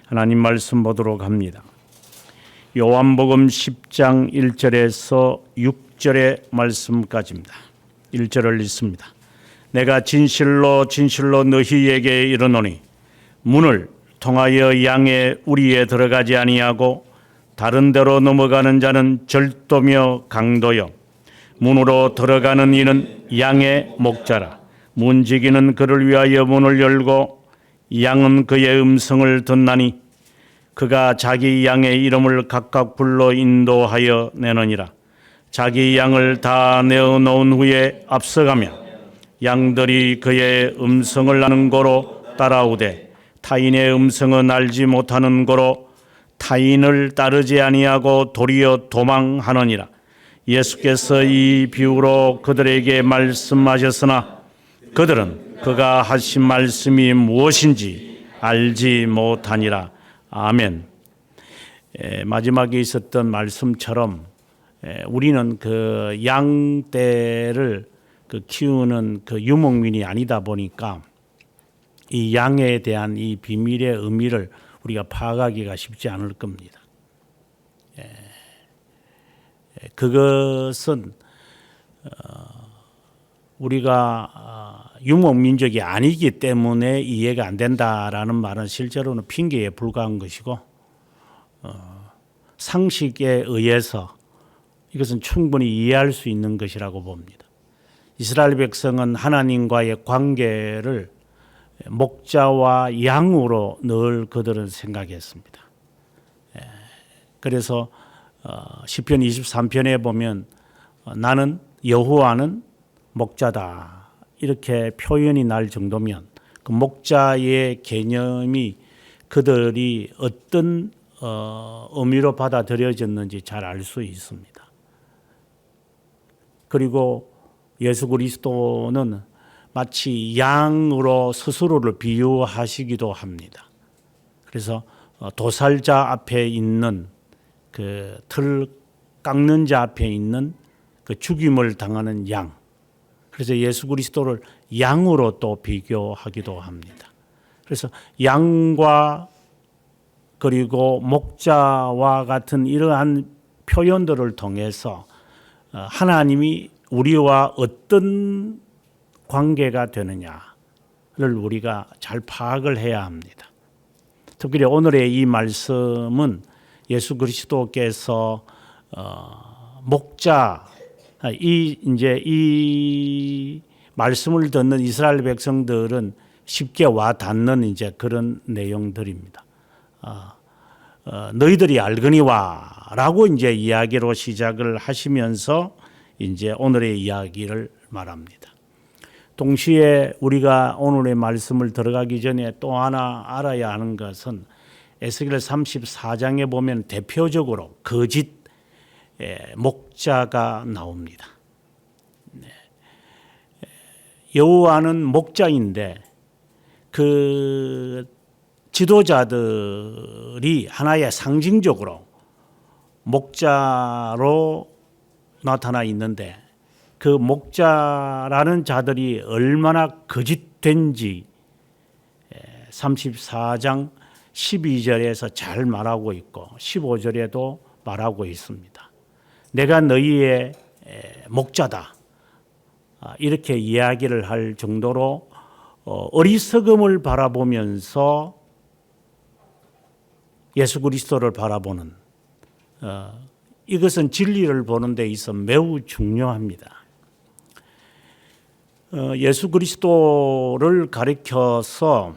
하나님 말씀 보도록 합니다. 요한복음 10장 1절에서 6절의 말씀까지입니다. 1절을 읽습니다. 내가 진실로 진실로 너희에게 이르노니 문을 통하여 양의 우리에 들어가지 아니하고 다른 데로 넘어가는 자는 절도며 강도요 문으로 들어가는 이는 양의 목자라. 문지기는 그를 위하여 문을 열고 양은 그의 음성을 듣나니 그가 자기 양의 이름을 각각 불러 인도하여 내느니라. 자기 양을 다 내어놓은 후에 앞서가며 양들이 그의 음성을 아는 고로 따라오되 타인의 음성은 알지 못하는 고로 타인을 따르지 아니하고 도리어 도망하느니라. 예수께서 이 비유로 그들에게 말씀하셨으나 그들은 그가 하신 말씀이 무엇인지 알지 못하니라. 아멘. 마지막에 있었던 말씀처럼 우리는 그 양떼를 키우는 그 유목민이 아니다 보니까 이 양에 대한 이 비밀의 의미를 우리가 파악하기가 쉽지 않을 겁니다. 그것은 우리가 유목민족이 아니기 때문에 이해가 안 된다라는 말은 실제로는 핑계에 불과한 것이고 상식에 의해서 이것은 충분히 이해할 수 있는 것이라고 봅니다. 이스라엘 백성은 하나님과의 관계를 목자와 양으로 늘 그들은 생각했습니다. 그래서 시편 23편에 보면 나는 여호와는 목자다 이렇게 표현이 날 정도면 그 목자의 개념이 그들이 어떤 의미로 받아들여졌는지 잘 알 수 있습니다. 그리고 예수 그리스도는 마치 양으로 스스로를 비유하시기도 합니다. 그래서 도살자 앞에 있는 그 틀 깎는 자 앞에 있는 그 죽임을 당하는 양. 그래서 예수 그리스도를 양으로 또 비교하기도 합니다. 그래서 양과 그리고 목자와 같은 이러한 표현들을 통해서 하나님이 우리와 어떤 관계가 되느냐를 우리가 잘 파악을 해야 합니다. 특별히 오늘의 이 말씀은 예수 그리스도께서 목자 이 말씀을 듣는 이스라엘 백성들은 쉽게 와 닿는 이제 그런 내용들입니다. 너희들이 알거니와라고 이제 이야기로 시작을 하시면서 이제 오늘의 이야기를 말합니다. 동시에 우리가 오늘의 말씀을 들어가기 전에 또 하나 알아야 하는 것은 에스겔 34장에 보면 대표적으로 거짓 목자가 나옵니다. 여호와는 목자인데 그 지도자들이 하나의 상징적으로 목자로 나타나 있는데 그 목자라는 자들이 얼마나 거짓된지 34장 12절에서 잘 말하고 있고 15절에도 말하고 있습니다. 내가 너희의 목자다. 이렇게 이야기를 할 정도로 어리석음을 바라보면서 예수 그리스도를 바라보는 이것은 진리를 보는 데 있어 매우 중요합니다. 예수 그리스도를 가리켜서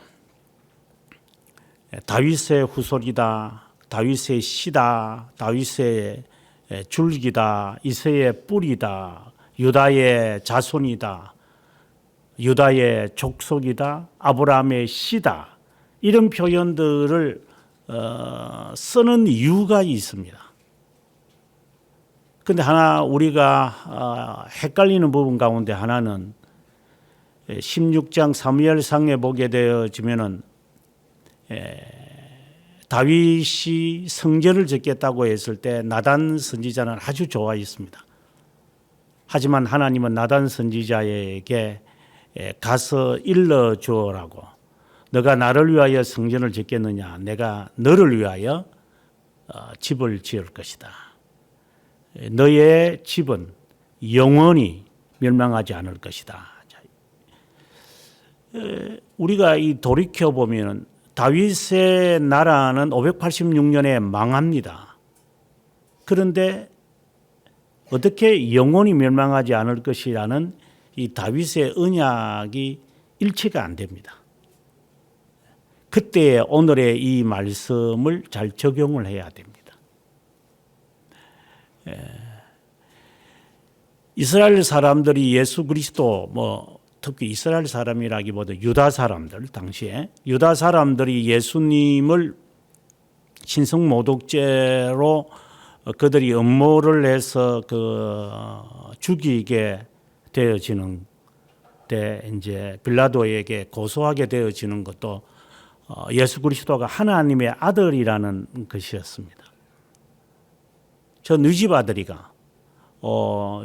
다윗의 후손이다, 다윗의 씨다, 다윗의 줄기다, 이새의 뿌리다, 유다의 자손이다, 유다의 족속이다, 아브라함의 씨다 이런 표현들을 쓰는 이유가 있습니다. 그런데 하나 우리가 헷갈리는 부분 가운데 하나는 16장 사무엘상에 보게 되어지면은 다윗이 성전을 짓겠다고 했을 때 나단 선지자는 아주 좋아했습니다. 하지만 하나님은 나단 선지자에게 가서 일러 주어라고 너가 나를 위하여 성전을 짓겠느냐? 내가 너를 위하여 집을 지을 것이다. 너의 집은 영원히 멸망하지 않을 것이다. 우리가 이 돌이켜 보면 다윗의 나라는 586년에 망합니다. 그런데 어떻게 영원히 멸망하지 않을 것이라는 이 다윗의 언약이 일치가 안 됩니다. 그때 오늘의 이 말씀을 잘 적용을 해야 됩니다. 이스라엘 사람들이 예수 그리스도 특히 이스라엘 사람이라기보다 유다 사람들 당시에 유다 사람들이 예수님을 신성 모독죄로 그들이 음모를 해서 죽이게 되어지는 때 이제 빌라도에게 고소하게 되어지는 것도 예수 그리스도가 하나님의 아들이라는 것이었습니다. 저 너희 집 아들이가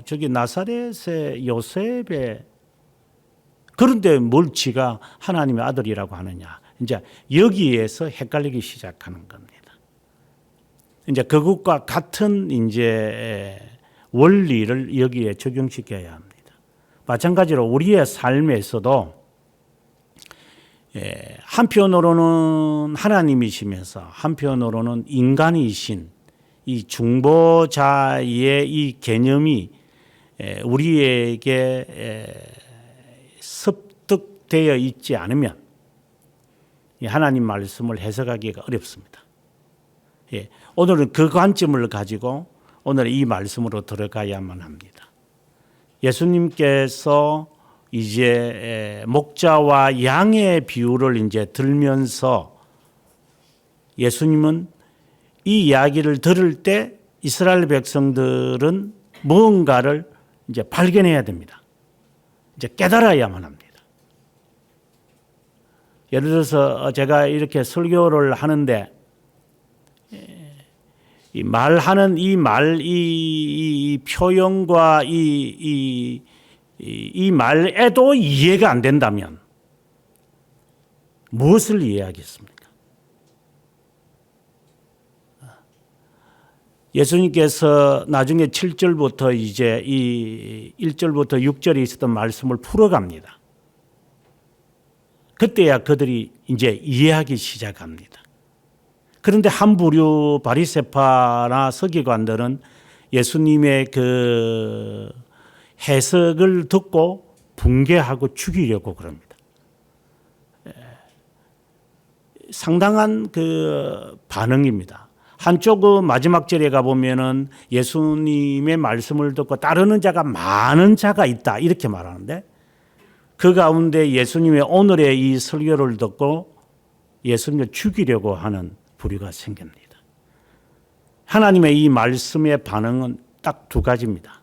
저기 나사렛의 요셉의 그런데 뭘 지가 하나님의 아들이라고 하느냐. 이제 여기에서 헷갈리기 시작하는 겁니다. 이제 그것과 같은 이제 원리를 여기에 적용시켜야 합니다. 마찬가지로 우리의 삶에서도 한편으로는 하나님이시면서 한편으로는 인간이신 이 중보자의 이 개념이 우리에게 습득되어 있지 않으면 하나님 말씀을 해석하기가 어렵습니다. 오늘은 그 관점을 가지고 오늘 이 말씀으로 들어가야만 합니다. 예수님께서 이제 목자와 양의 비유를 이제 들면서 예수님은 이 이야기를 들을 때 이스라엘 백성들은 무언가를 이제 발견해야 됩니다. 이제 깨달아야만 합니다. 예를 들어서 제가 이렇게 설교를 하는데 이 말하는 이 표현과 이 말에도 이해가 안 된다면 무엇을 이해하겠습니까? 예수님께서 나중에 7절부터 이제 이 1절부터 6절에 있었던 말씀을 풀어갑니다. 그때야 그들이 이제 이해하기 시작합니다. 그런데 한 부류 바리새파나 서기관들은 예수님의 그 해석을 듣고 붕괴하고 죽이려고 그럽니다. 상당한 그 반응입니다. 한쪽 마지막 절에 가보면은 예수님의 말씀을 듣고 따르는 자가 많은 자가 있다 이렇게 말하는데 그 가운데 예수님의 오늘의 이 설교를 듣고 예수님을 죽이려고 하는 부류가 생깁니다. 하나님의 이 말씀의 반응은 딱 두 가지입니다.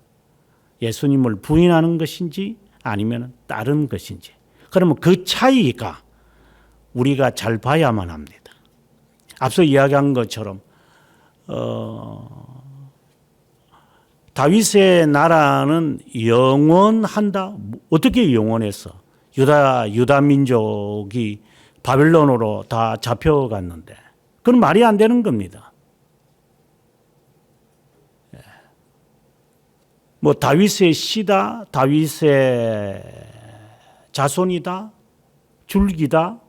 예수님을 부인하는 것인지 아니면 다른 것인지. 그러면 그 차이가 우리가 잘 봐야만 합니다. 앞서 이야기한 것처럼 다윗의 나라는 영원한다. 어떻게 영원했어? 유다 민족이 바벨론으로 다 잡혀갔는데 그건 말이 안 되는 겁니다. 뭐 다윗의 씨다, 다윗의 자손이다, 줄기다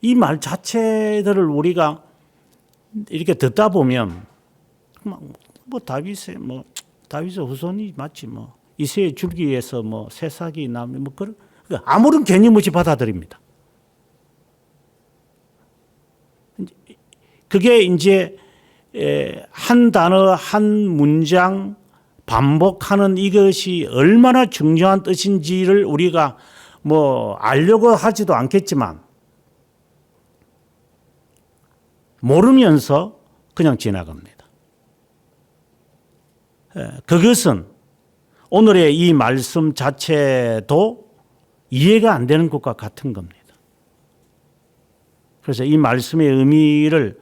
이 말 자체들을 우리가 이렇게 듣다 보면 뭐 다윗의 후손이 맞지 뭐 이새의 줄기에서 뭐 새싹이 나면 뭐 그런 아무런 개념 없이 받아들입니다. 그게 이제 한 단어 한 문장 반복하는 이것이 얼마나 중요한 뜻인지를 우리가 뭐 알려고 하지도 않겠지만 모르면서 그냥 지나갑니다. 그것은 오늘의 이 말씀 자체도 이해가 안 되는 것과 같은 겁니다. 그래서 이 말씀의 의미를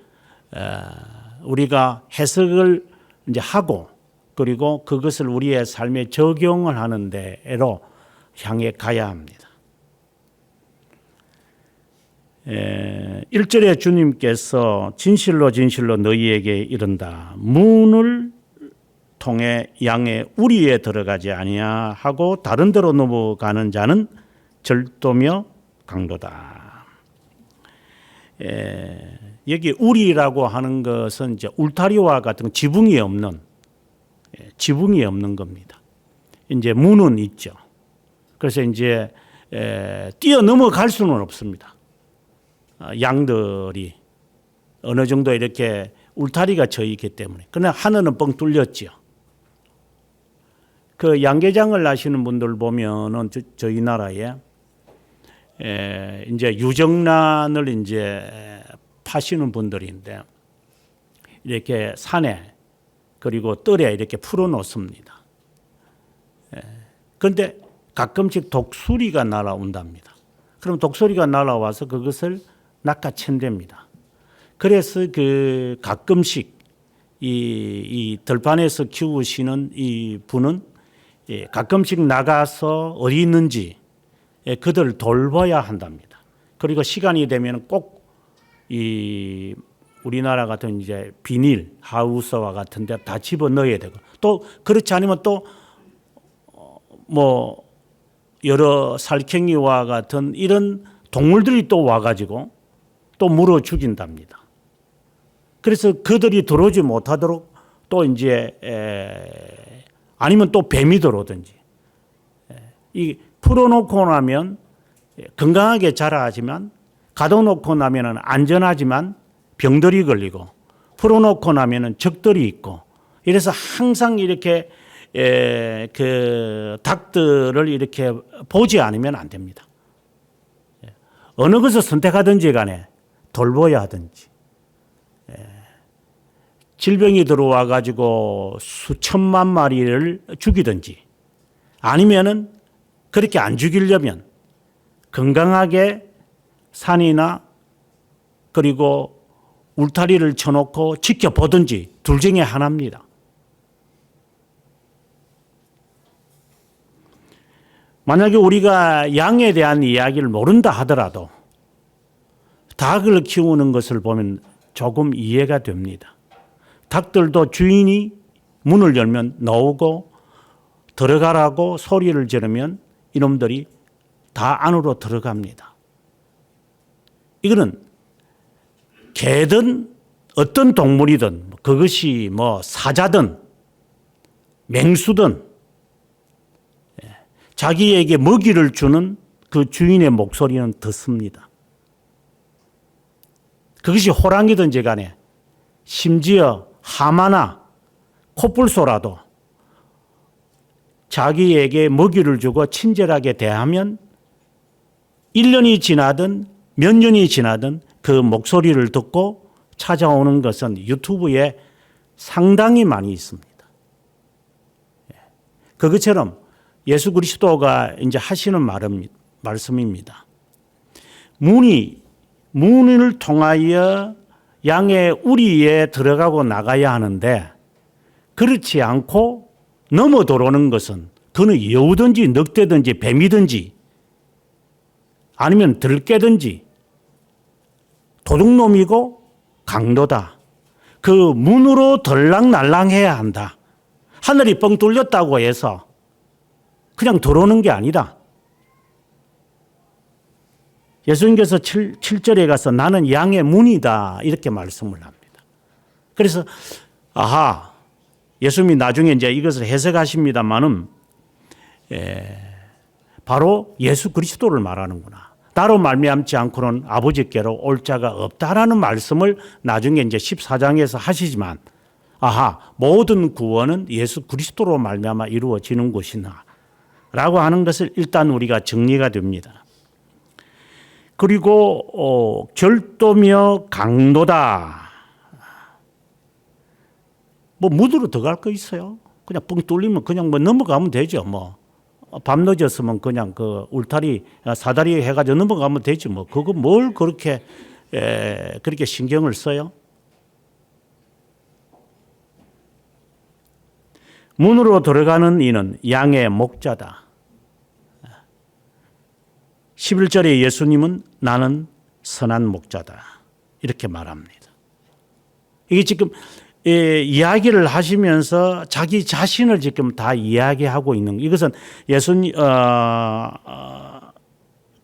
우리가 해석을 이제 하고 그리고 그것을 우리의 삶에 적용을 하는 데로 향해 가야 합니다. 1절에 주님께서 진실로 진실로 너희에게 이른다. 문을 통해 양의 우리에 들어가지 아니하고 다른 데로 넘어가는 자는 절도며 강도다. 여기 우리라고 하는 것은 이제 울타리와 같은 지붕이 없는 겁니다. 이제 문은 있죠. 그래서 이제 뛰어넘어갈 수는 없습니다. 양들이 어느 정도 이렇게 울타리가 쳐 있기 때문에. 그러나 하늘은 뻥 뚫렸지요. 그 양계장을 아시는 분들 보면은 저희 나라에 이제 유정란을 이제 파시는 분들인데 이렇게 산에 그리고 뜰에 이렇게 풀어 놓습니다. 그런데 가끔씩 독수리가 날아온답니다. 그럼 독수리가 날아와서 그것을 낚아챈답니다. 그래서 그 가끔씩 이 들판에서 키우시는 이 분은 가끔씩 나가서 어디 있는지 그들을 돌봐야 한답니다. 그리고 시간이 되면 꼭 이 우리나라 같은 이제 비닐 하우스와 같은 데 다 집어 넣어야 되고 또 그렇지 않으면 또 뭐 여러 살쾡이와 같은 이런 동물들이 또 와가지고 또 물어 죽인답니다. 그래서 그들이 들어오지 못하도록 또 이제 아니면 또 뱀이 들어오든지 이 풀어놓고 나면 건강하게 자라지만 가둬놓고 나면은 안전하지만 병들이 걸리고 풀어놓고 나면은 적들이 있고 이래서 항상 이렇게 그 닭들을 이렇게 보지 않으면 안 됩니다. 어느 것을 선택하든지 간에 돌봐야 하든지 질병이 들어와 가지고 수천만 마리를 죽이든지 아니면은 그렇게 안 죽이려면 건강하게 산이나 그리고 울타리를 쳐놓고 지켜보든지 둘 중에 하나입니다. 만약에 우리가 양에 대한 이야기를 모른다 하더라도 닭을 키우는 것을 보면 조금 이해가 됩니다. 닭들도 주인이 문을 열면 나오고 들어가라고 소리를 지르면 이놈들이 다 안으로 들어갑니다. 이거는 개든 어떤 동물이든 그것이 뭐 사자든 맹수든 자기에게 먹이를 주는 그 주인의 목소리는 듣습니다. 그것이 호랑이든지 간에 심지어 하마나 코뿔소라도 자기에게 먹이를 주고 친절하게 대하면 1년이 지나든 몇 년이 지나든 그 목소리를 듣고 찾아오는 것은 유튜브에 상당히 많이 있습니다. 그것처럼 예수 그리스도가 이제 하시는 말씀입니다. 문을 통하여 양의 우리에 들어가고 나가야 하는데 그렇지 않고 넘어 들어오는 것은 그는 여우든지 늑대든지 뱀이든지 아니면 들깨든지 도둑놈이고 강도다. 그 문으로 들락날락해야 한다. 하늘이 뻥 뚫렸다고 해서 그냥 들어오는 게 아니다. 예수님께서 7절에 가서 나는 양의 문이다 이렇게 말씀을 합니다. 그래서 예수님이 나중에 이제 이것을 해석하십니다만은 바로 예수 그리스도를 말하는구나. 나로 말미암지 않고는 아버지께로 올 자가 없다라는 말씀을 나중에 이제 14장에서 하시지만 모든 구원은 예수 그리스도로 말미암아 이루어지는 것이나 라고 하는 것을 일단 우리가 정리가 됩니다. 그리고 절도며 강도다. 뭐 무드로 들어갈 거 있어요? 그냥 뻥 뚫리면 그냥 뭐 넘어가면 되죠. 뭐 밤 늦었으면 그냥 그 울타리 사다리 해가지고 넘어가면 되지 뭐. 그거 뭘 그렇게 신경을 써요? 문으로 들어가는 이는 양의 목자다. 11절에 예수님은 나는 선한 목자다. 이렇게 말합니다. 이게 지금 이야기를 하시면서 자기 자신을 지금 다 이야기하고 있는 이것은 예수님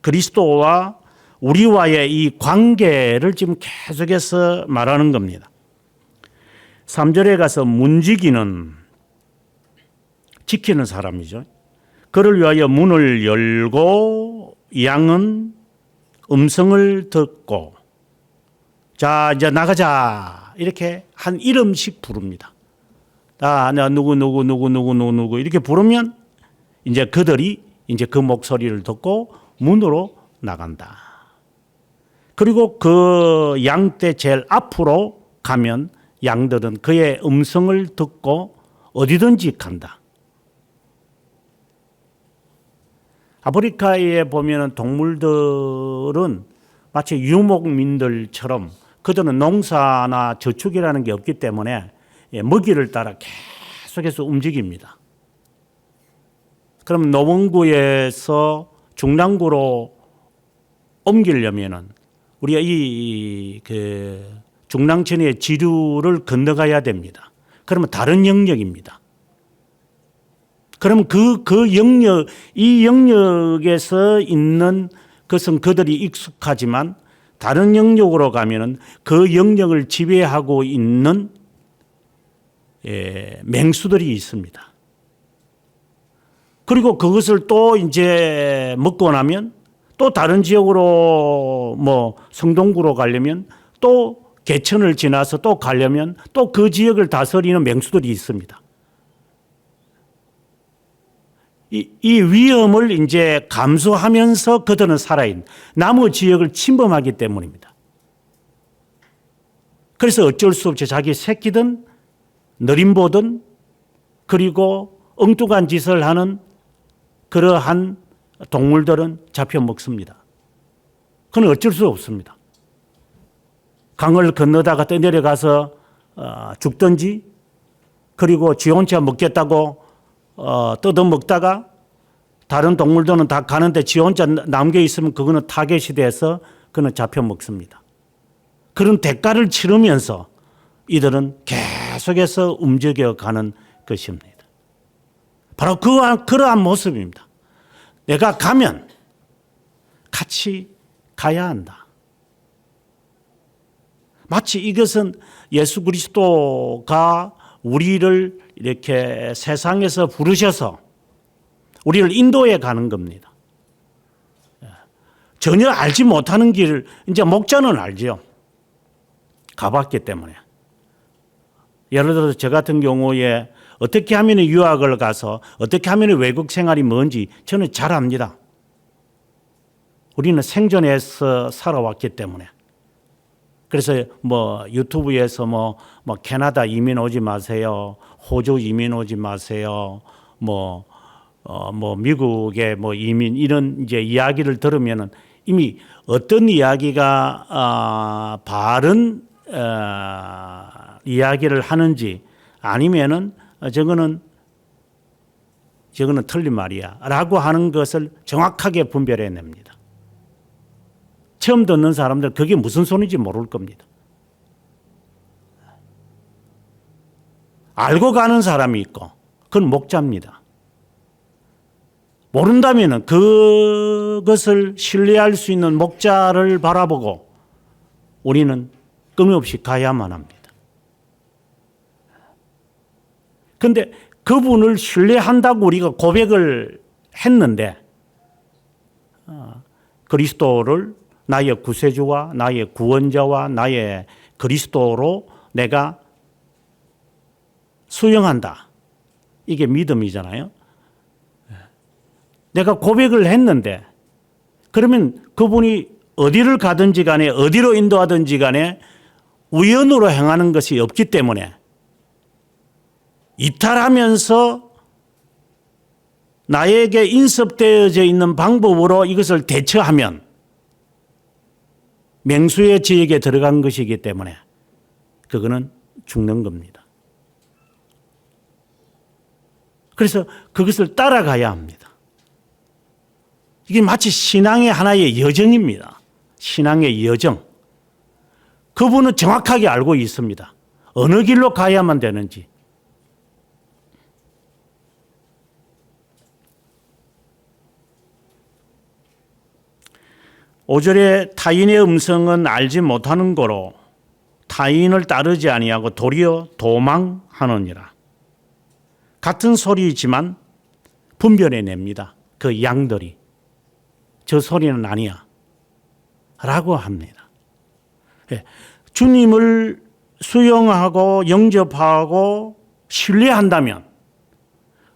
그리스도와 우리와의 이 관계를 지금 계속해서 말하는 겁니다. 3절에 가서 문지기는 지키는 사람이죠. 그를 위하여 문을 열고 양은 음성을 듣고 자 이제 나가자 이렇게 한 이름씩 부릅니다. 나 누구 이렇게 부르면 이제 그들이 이제 그 목소리를 듣고 문으로 나간다. 그리고 그 양떼 제일 앞으로 가면 양들은 그의 음성을 듣고 어디든지 간다. 아프리카에 보면 동물들은 마치 유목민들처럼 그들은 농사나 저축이라는 게 없기 때문에 먹이를 따라 계속해서 움직입니다. 그럼 노원구에서 중랑구로 옮기려면은 우리가 이 중랑천의 지류를 건너가야 됩니다. 그러면 다른 영역입니다. 그럼 그 영역, 이 영역에서 있는 것은 그들이 익숙하지만 다른 영역으로 가면은 그 영역을 지배하고 있는 맹수들이 있습니다. 그리고 그것을 또 이제 먹고 나면 또 다른 지역으로 뭐 성동구로 가려면 또 개천을 지나서 또 가려면 또 그 지역을 다스리는 맹수들이 있습니다. 이 위험을 이제 감수하면서 그들은 살아있는 나무 지역을 침범하기 때문입니다. 그래서 어쩔 수 없이 자기 새끼든 느림보든 그리고 엉뚱한 짓을 하는 그러한 동물들은 잡혀 먹습니다. 그건 어쩔 수 없습니다. 강을 건너다가 떠내려가서 죽든지 그리고 지 혼자 먹겠다고 뜯어먹다가 다른 동물들은 다 가는데 지 혼자 남겨 있으면 그거는 타겟이 돼서 그는 잡혀 먹습니다. 그런 대가를 치르면서 이들은 계속해서 움직여가는 것입니다. 바로 그러한 모습입니다. 내가 가면 같이 가야 한다. 마치 이것은 예수 그리스도가 우리를 이렇게 세상에서 부르셔서 우리를 인도해 가는 겁니다. 전혀 알지 못하는 길을 이제 목자는 알죠. 가봤기 때문에. 예를 들어서 저 같은 경우에 어떻게 하면 유학을 가서 어떻게 하면 외국 생활이 뭔지 저는 잘 압니다. 우리는 생존해서 살아왔기 때문에. 그래서 뭐 유튜브에서 뭐 캐나다 이민 오지 마세요. 호주 이민 오지 마세요. 뭐 미국의 뭐 이민 이런 이제 이야기를 들으면은 이미 어떤 이야기가 바른 이야기를 하는지 아니면은 저거는 틀린 말이야라고 하는 것을 정확하게 분별해냅니다. 처음 듣는 사람들 그게 무슨 소리인지 모를 겁니다. 알고 가는 사람이 있고 그건 목자입니다. 모른다면 그것을 신뢰할 수 있는 목자를 바라보고 우리는 끊임없이 가야만 합니다. 그런데 그분을 신뢰한다고 우리가 고백을 했는데 그리스도를 나의 구세주와 나의 구원자와 나의 그리스도로 내가 수용한다. 이게 믿음이잖아요. 내가 고백을 했는데 그러면 그분이 어디를 가든지 간에 어디로 인도하든지 간에 우연으로 행하는 것이 없기 때문에 이탈하면서 나에게 인습되어져 있는 방법으로 이것을 대처하면 맹수의 지역에 들어간 것이기 때문에 그거는 죽는 겁니다. 그래서 그것을 따라가야 합니다. 이게 마치 신앙의 하나의 여정입니다. 신앙의 여정, 그분은 정확하게 알고 있습니다. 어느 길로 가야만 되는지. 오절에 타인의 음성은 알지 못하는 거로 타인을 따르지 아니하고 도리어 도망하느니라. 같은 소리이지만 분별해냅니다. 그 양들이 저 소리는 아니야 라고 합니다. 주님을 수용하고 영접하고 신뢰한다면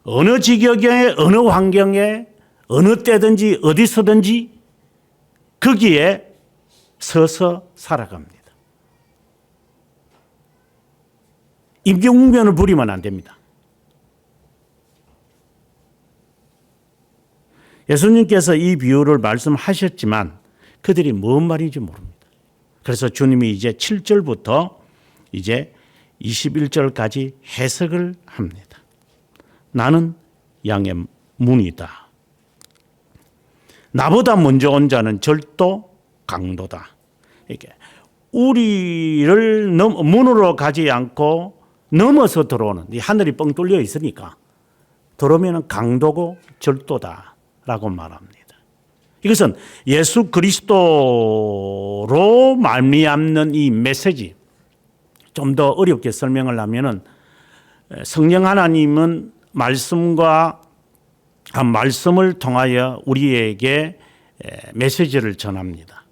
어느 지경에 어느 환경에 어느 때든지 어디서든지 거기에 서서 살아갑니다. 임기응변을 부리면 안 됩니다. 예수님께서 이 비유를 말씀하셨지만 그들이 뭔 말인지 모릅니다. 그래서 주님이 이제 7절부터 이제 21절까지 해석을 합니다. 나는 양의 문이다. 나보다 먼저 온 자는 절도 강도다. 이게 우리를 문으로 가지 않고 넘어서 들어오는, 이 하늘이 뻥 뚫려 있으니까 들어오면 강도고 절도다라고 말합니다. 이것은 예수 그리스도로 말미암는 이 메시지, 좀 더 어렵게 설명을 하면은 성령 하나님은 말씀을 통하여 우리에게 메시지를 전합니다.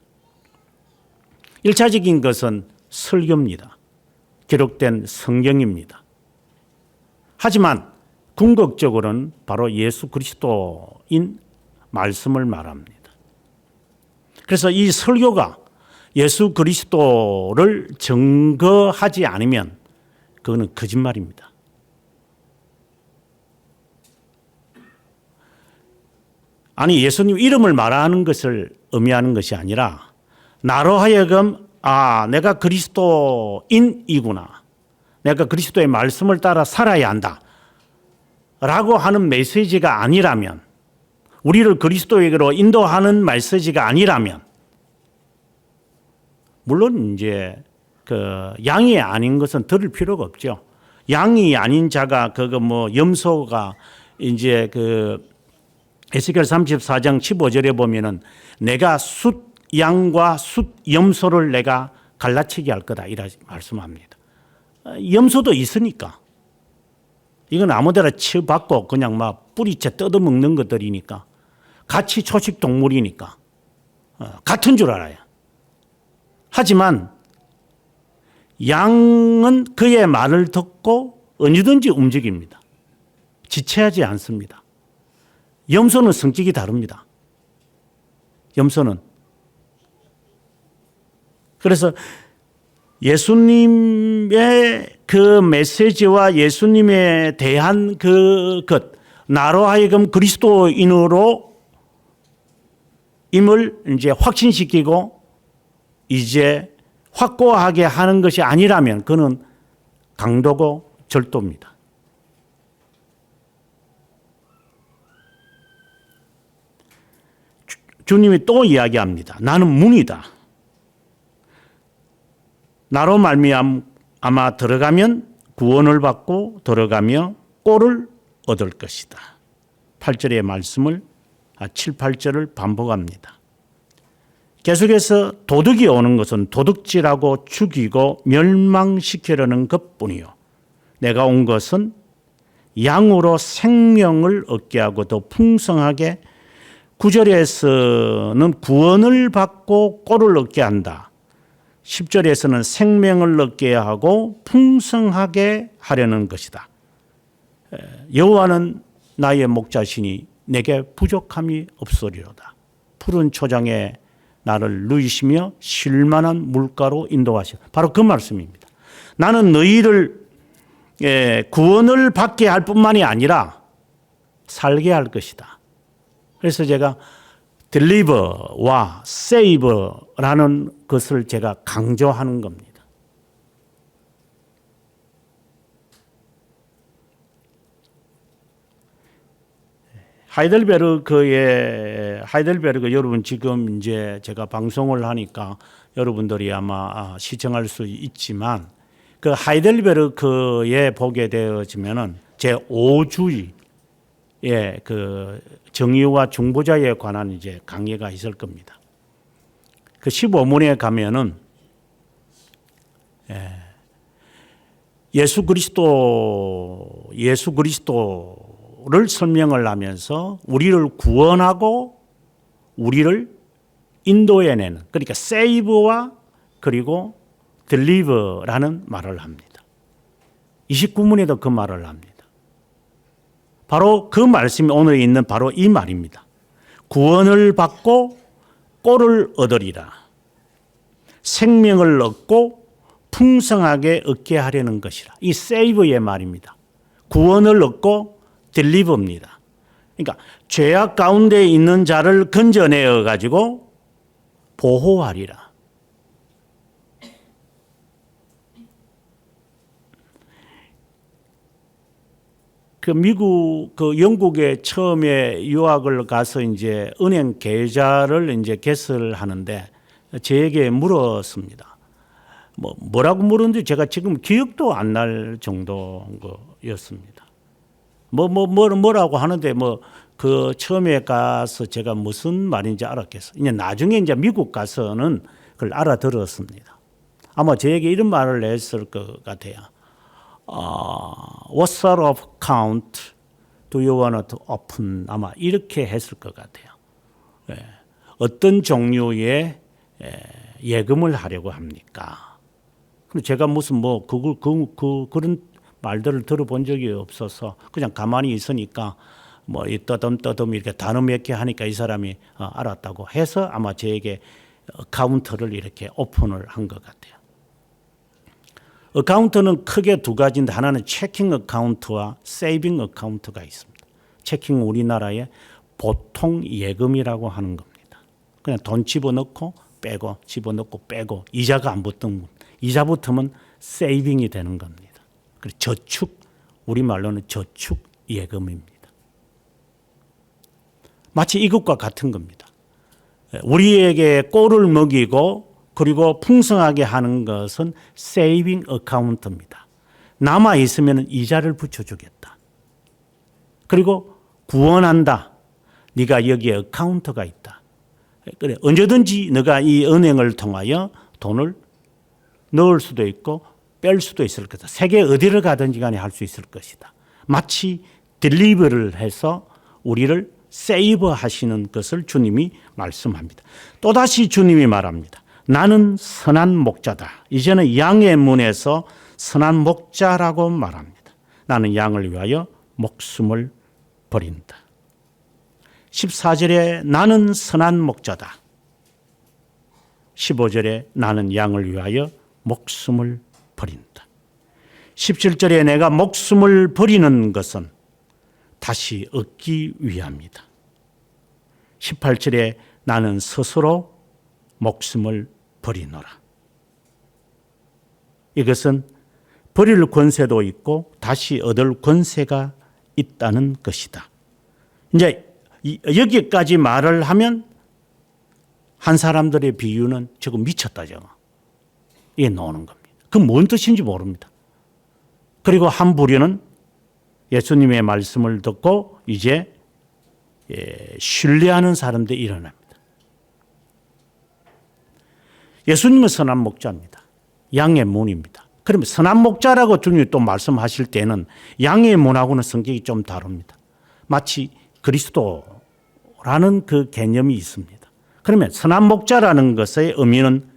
1차적인 것은 설교입니다. 기록된 성경입니다. 하지만 궁극적으로는 바로 예수 그리스도인 말씀을 말합니다. 그래서 이 설교가 예수 그리스도를 증거하지 않으면 그거는 거짓말입니다. 아니, 예수님 이름을 말하는 것을 의미하는 것이 아니라 나로 하여금 내가 그리스도인이구나, 내가 그리스도의 말씀을 따라 살아야 한다 라고 하는 메시지가 아니라면, 우리를 그리스도에게로 인도하는 메시지가 아니라면, 물론 이제 그 양이 아닌 것은 들을 필요가 없죠. 양이 아닌 자가 염소가 이제 에스겔 34장 15절에 보면은 내가 숫 양과 숫 염소를 내가 갈라치게 할 거다 이라 말씀합니다. 염소도 있으니까 이건 아무데나 치워받고 그냥 막 뿌리채 뜯어먹는 것들이니까, 같이 초식 동물이니까 같은 줄 알아요. 하지만 양은 그의 말을 듣고 어디든지 움직입니다. 지체하지 않습니다. 염소는 성격이 다릅니다. 염소는. 그래서 예수님의 그 메시지와 예수님에 대한 나로 하여금 그리스도인으로 임을 이제 확신시키고 이제 확고하게 하는 것이 아니라면 그는 강도고 절도입니다. 주님이 또 이야기합니다. 나는 문이다. 나로 말미암아 들어가면 구원을 받고 들어가며 꼴을 얻을 것이다. 8절의 말씀을 7, 8절을 반복합니다. 계속해서 도둑이 오는 것은 도둑질하고 죽이고 멸망시키려는 것뿐이요, 내가 온 것은 양으로 생명을 얻게 하고 더 풍성하게, 9절에서는 구원을 받고 꼴을 얻게 한다. 10절에서는 생명을 얻게 하고 풍성하게 하려는 것이다. 여호와는 나의 목자시니 내게 부족함이 없으리로다. 푸른 초장에 나를 누이시며 쉴만한 물가로 인도하시오. 바로 그 말씀입니다. 나는 너희를 구원을 받게 할 뿐만이 아니라 살게 할 것이다. 그래서 제가 deliver와 save라는 것을 제가 강조하는 겁니다. 하이델베르그 여러분 지금 이제 제가 방송을 하니까 여러분들이 아마 시청할 수 있지만 그 하이델베르크에 보게 되어지면은 제 5주의 그 정의와 중보자에 관한 이제 강의가 있을 겁니다. 그 15문에 가면은 예수 그리스도를 설명을 하면서 우리를 구원하고 우리를 인도해내는, 그러니까 세이브와 그리고 딜리버라는 말을 합니다. 29문에도 그 말을 합니다. 바로 그 말씀이 오늘 있는 바로 이 말입니다. 구원을 받고 꼴을 얻으리라. 생명을 얻고 풍성하게 얻게 하려는 것이라. 이 세이브의 말입니다. 구원을 얻고 딜리버입니다. 그러니까 죄악 가운데 있는 자를 건져내어 가지고 보호하리라. 영국에 처음에 유학을 가서 이제 은행 계좌를 이제 개설하는데 저에게 물었습니다. 뭐라고 물었는지 제가 지금 기억도 안 날 정도였습니다. 뭐라고 하는데 그 처음에 가서 제가 무슨 말인지 알았겠어요. 이제 나중에 이제 미국 가서는 그걸 알아들었습니다. 아마 저에게 이런 말을 했을 것 같아요. What sort of account do you want to open? 아마 이렇게 했을 것 같아요. 어떤 종류의 예금을 하려고 합니까? 근데 제가 무슨 그런 말들을 들어본 적이 없어서 그냥 가만히 있으니까 이 떠듬 이렇게 단어 몇 개 하니까 이 사람이 알았다고 해서 아마 저에게 어카운트를 이렇게 오픈을 한 것 같아요. 어카운트는 크게 두 가지인데 하나는 체킹 어카운트와 세이빙 어카운트가 있습니다. 체킹은 우리나라의 보통 예금이라고 하는 겁니다. 그냥 돈 집어넣고 빼고 집어넣고 빼고 이자가 안 붙으면 이자 붙으면 세이빙이 되는 겁니다. 그리고 저축, 우리말로는 저축 예금입니다. 마치 이것과 같은 겁니다. 우리에게 꼴을 먹이고 그리고 풍성하게 하는 것은 세이빙 어카운트입니다. 남아 있으면 이자를 붙여주겠다. 그리고 구원한다. 네가 여기에 어카운트가 있다. 그래, 언제든지 네가 이 은행을 통하여 돈을 넣을 수도 있고 뺄 수도 있을 것이다. 세계 어디를 가든지 간에 할 수 있을 것이다. 마치 딜리버를 해서 우리를 세이브 하시는 것을 주님이 말씀합니다. 또다시 주님이 말합니다. 나는 선한 목자다. 이제는 양의 문에서 선한 목자라고 말합니다. 나는 양을 위하여 목숨을 버린다. 14절에 나는 선한 목자다. 15절에 나는 양을 위하여 목숨을 버린다. 17절에 내가 목숨을 버리는 것은 다시 얻기 위함이다. 18절에 나는 스스로 목숨을 버리노라. 이것은 버릴 권세도 있고 다시 얻을 권세가 있다는 것이다. 이제 여기까지 말을 하면 한 사람들의 비유는 저거 미쳤다죠. 이게 나오는 겁니다. 그건 뭔 뜻인지 모릅니다. 그리고 한 부류는 예수님의 말씀을 듣고 이제 신뢰하는 사람들이 일어납니다. 예수님은 선한 목자입니다. 양의 문입니다. 그러면 선한 목자라고 주님이 또 말씀하실 때는 양의 문하고는 성격이 좀 다릅니다. 마치 그리스도라는 그 개념이 있습니다. 그러면 선한 목자라는 것의 의미는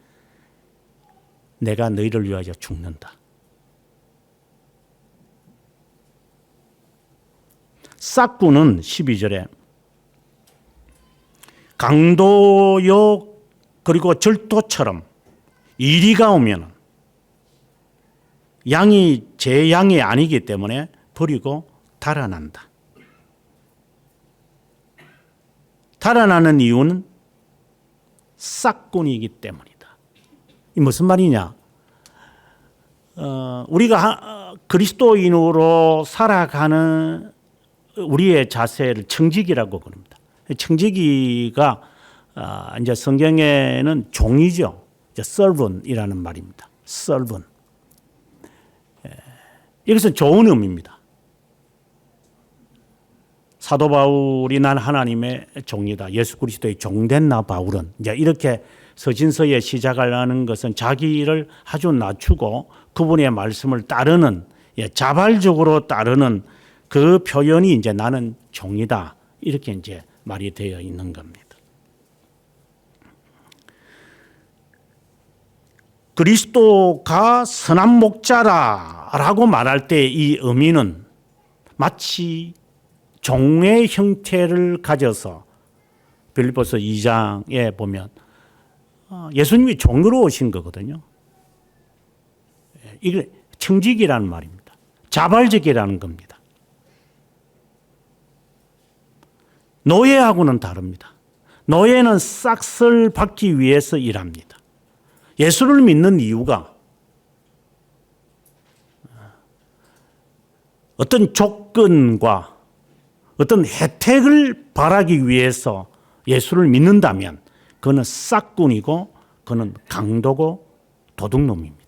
내가 너희를 위하여 죽는다. 싹구는 12절에 강도요 그리고 절도처럼 이리가 오면 양이 제 양이 아니기 때문에 버리고 달아난다. 달아나는 이유는 싹군이기 때문이다. 이 무슨 말이냐? 우리가 그리스도인으로 살아가는 우리의 자세를 청지기라고 그럽니다. 청지기가 이제 성경에는 종이죠. servant이라는 말입니다. servant. 이것은 좋은 의미입니다. 사도 바울이 난 하나님의 종이다. 예수 그리스도의 종된 나 바울은 이제 이렇게 서신서에 시작을 하는 것은 자기를 아주 낮추고 그분의 말씀을 따르는 자발적으로 따르는 그 표현이 이제 나는 종이다. 이렇게 이제 말이 되어 있는 겁니다. 그리스도가 선한 목자라라고 말할 때 이 의미는 마치 종의 형태를 가져서 빌립보서 2장에 보면 예수님이 종으로 오신 거거든요. 이게 청직이라는 말입니다. 자발적이라는 겁니다. 노예하고는 다릅니다. 노예는 싹을 받기 위해서 일합니다. 예수를 믿는 이유가 어떤 조건과 어떤 혜택을 바라기 위해서 예수를 믿는다면 그는 싹꾼이고 그는 강도고 도둑놈입니다.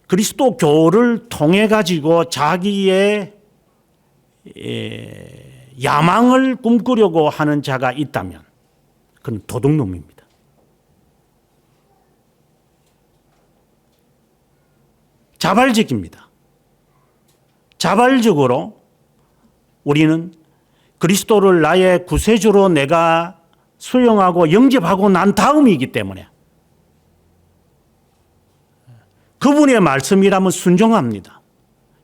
그리스도교를 통해 가지고 자기의 야망을 꿈꾸려고 하는 자가 있다면 그는 도둑놈입니다. 자발적입니다. 자발적으로 우리는 그리스도를 나의 구세주로 내가 수용하고 영접하고 난 다음이기 때문에 그분의 말씀이라면 순종합니다.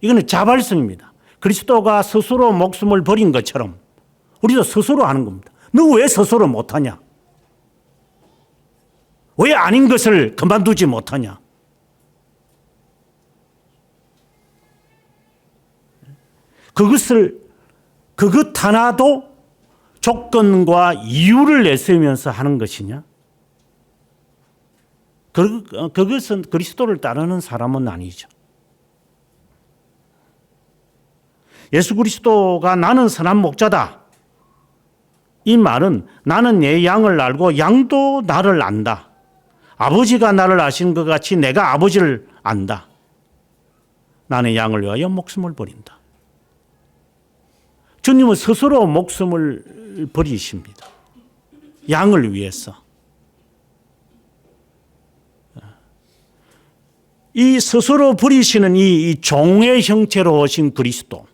이거는 자발성입니다. 그리스도가 스스로 목숨을 버린 것처럼 우리도 스스로 하는 겁니다. 너 왜 스스로 못하냐? 왜 아닌 것을 그만두지 못하냐? 그것 하나도 조건과 이유를 내세우면서 하는 것이냐? 그것은 그리스도를 따르는 사람은 아니죠. 예수 그리스도가 나는 선한 목자다. 이 말은 나는 내 양을 알고 양도 나를 안다. 아버지가 나를 아시는 것 같이 내가 아버지를 안다. 나는 양을 위하여 목숨을 버린다. 주님은 스스로 목숨을 버리십니다. 양을 위해서. 이 스스로 버리시는 이 종의 형체로 오신 그리스도.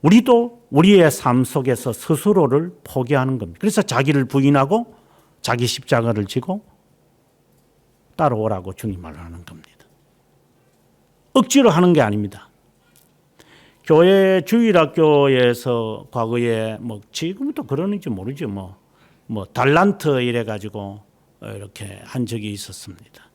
우리도 우리의 삶 속에서 스스로를 포기하는 겁니다. 그래서 자기를 부인하고 자기 십자가를 지고 따라오라고 주님 말하는 겁니다. 억지로 하는 게 아닙니다. 교회 주일학교에서 과거에 지금도 그러는지 모르죠. 달란트 이래 가지고 이렇게 한 적이 있었습니다.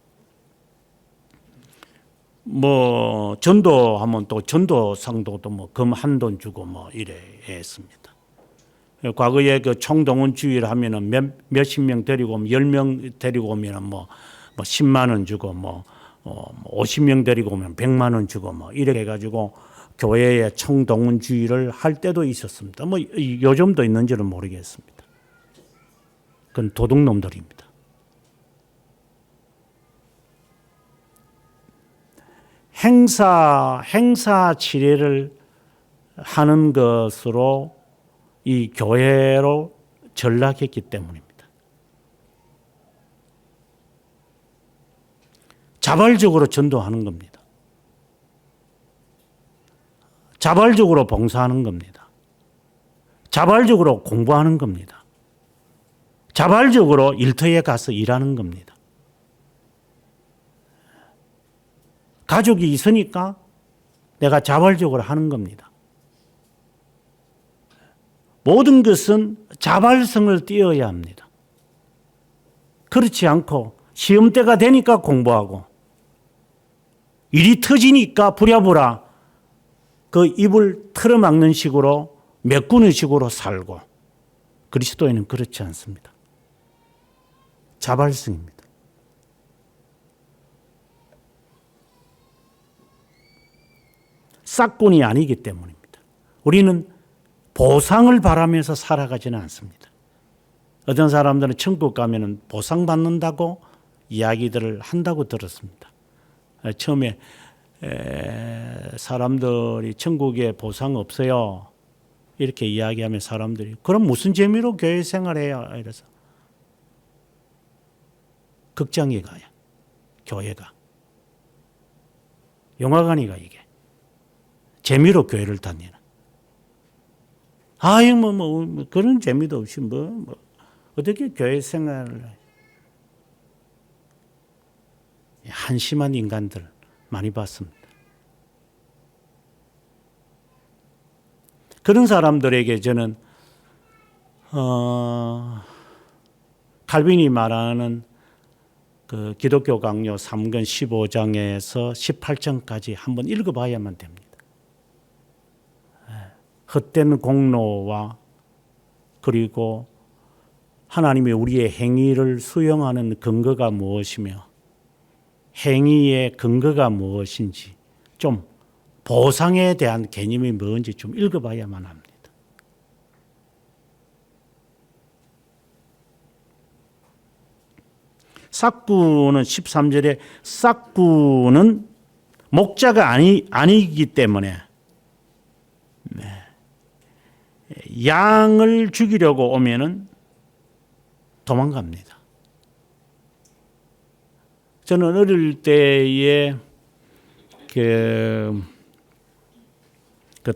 전도하면 또 전도상도도 금 한 돈 주고 이래 했습니다. 과거에 그 총동원 주일 하면은 몇십 명 데리고 오면 10명 데리고 오면은 10만 원 주고 50명 데리고 오면 100만 원 주고 이렇게 해 가지고 교회에 총동원 주일을 할 때도 있었습니다. 요즘도 있는지는 모르겠습니다. 그건 도둑놈들입니다. 행사 치레를 하는 것으로 이 교회로 전락했기 때문입니다. 자발적으로 전도하는 겁니다. 자발적으로 봉사하는 겁니다. 자발적으로 공부하는 겁니다. 자발적으로 일터에 가서 일하는 겁니다. 가족이 있으니까 내가 자발적으로 하는 겁니다. 모든 것은 자발성을 띄어야 합니다. 그렇지 않고 시험 때가 되니까 공부하고 일이 터지니까 부랴부랴 그 입을 틀어막는 식으로 메꾸는 식으로 살고 그리스도인은 그렇지 않습니다. 자발성입니다. 싹군이 아니기 때문입니다. 우리는 보상을 바라면서 살아가지는 않습니다. 어떤 사람들은 천국 가면은 보상받는다고 이야기들을 한다고 들었습니다. 처음에 사람들이 천국에 보상 없어요. 이렇게 이야기하면 사람들이 그럼 무슨 재미로 교회 생활해요? 이래서 극장에 가요. 교회가. 영화관이 가 이게. 재미로 교회를 다니는. 아유 뭐 그런 재미도 없이 뭐 어떻게 교회 생활을 해. 한심한 인간들 많이 봤습니다. 그런 사람들에게 저는 칼빈이 말하는 그 기독교 강요 3권 15장에서 18장까지 한번 읽어봐야만 됩니다. 헛된 공로와 그리고 하나님이 우리의 행위를 수용하는 근거가 무엇이며 행위의 근거가 무엇인지 좀 보상에 대한 개념이 뭔지 좀 읽어봐야만 합니다. 싹구는 13절에 싹구는 목자가 아니기 때문에 양을 죽이려고 오면은 도망갑니다. 저는 어릴 때에 그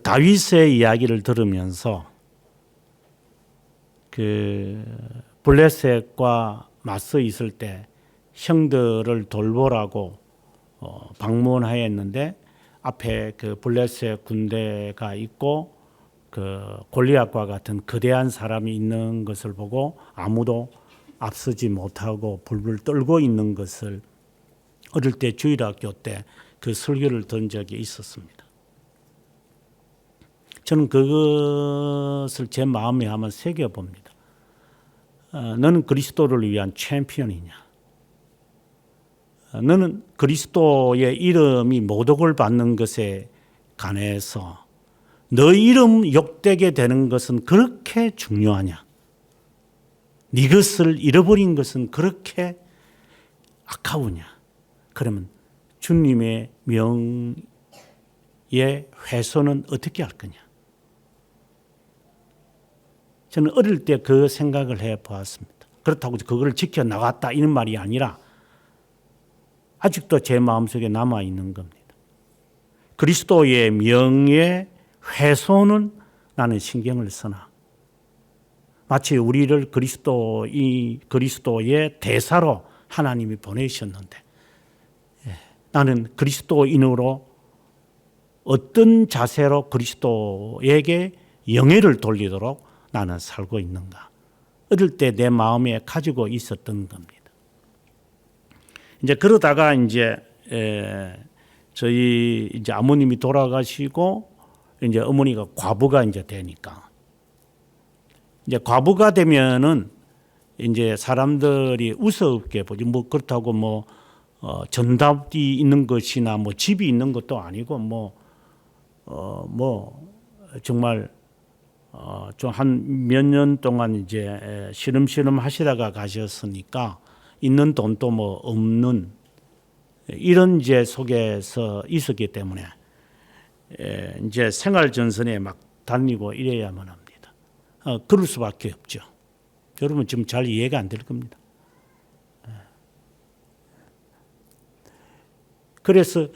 다윗의 이야기를 들으면서 그 블레셋과 맞서 있을 때 형들을 돌보라고 방문하였는데 앞에 그 블레셋 군대가 있고 그 골리앗과 같은 거대한 사람이 있는 것을 보고 아무도 앞서지 못하고 불불 떨고 있는 것을 어릴 때 주일학교 때 그 설교를 든 적이 있었습니다. 저는 그것을 제 마음에 한번 새겨봅니다. 너는 그리스도를 위한 챔피언이냐? 너는 그리스도의 이름이 모독을 받는 것에 관해서 너 이름 욕되게 되는 것은 그렇게 중요하냐? 네 것을 잃어버린 것은 그렇게 아까우냐? 그러면 주님의 명의 훼손은 어떻게 할 거냐? 저는 어릴 때 그 생각을 해보았습니다. 그렇다고 그걸 지켜나갔다 이런 말이 아니라 아직도 제 마음속에 남아있는 겁니다. 그리스도의 명예 훼손은 나는 신경을 쓰나 마치 우리를 그리스도의 대사로 하나님이 보내셨는데 나는 그리스도인으로 어떤 자세로 그리스도에게 영예를 돌리도록 나는 살고 있는가. 어릴 때 내 마음에 가지고 있었던 겁니다. 이제 그러다가 저희 이제 아버님이 돌아가시고 이제 어머니가 과부가 이제 되니까 이제 과부가 되면은 이제 사람들이 우습게 보지 뭐 그렇다고 뭐 전답이 있는 것이나 뭐 집이 있는 것도 아니고 정말 좀 한 몇 년 동안 이제 시름시름 하시다가 가셨으니까 있는 돈도 뭐 없는 이런 이제 속에서 있었기 때문에 이제 생활 전선에 막 다니고 이래야만 합니다. 그럴 수밖에 없죠. 여러분 지금 잘 이해가 안 될 겁니다. 그래서